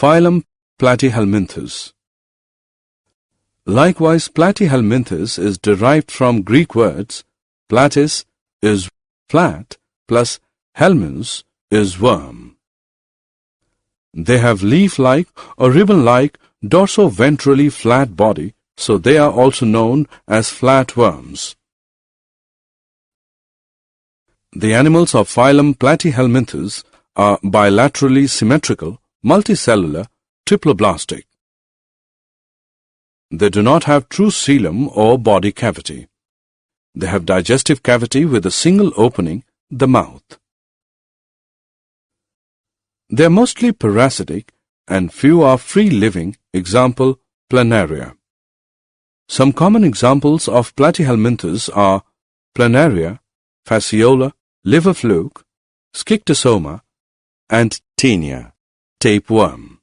Phylum Platyhelminthes. Likewise, Platyhelminthes is derived from Greek words platys is flat plus helminths is worm. They have leaf-like or ribbon-like dorso-ventrally flat body, so they are also known as flatworms. The animals of phylum Platyhelminthes are bilaterally symmetrical, multicellular, triploblastic. They do not have true coelom or body cavity. They have digestive cavity with a single opening, the mouth. They are mostly parasitic and few are free-living, example, planaria. Some common examples of Platyhelminthes are planaria, fasciola, liver fluke, schistosoma, and taenia, tapeworm.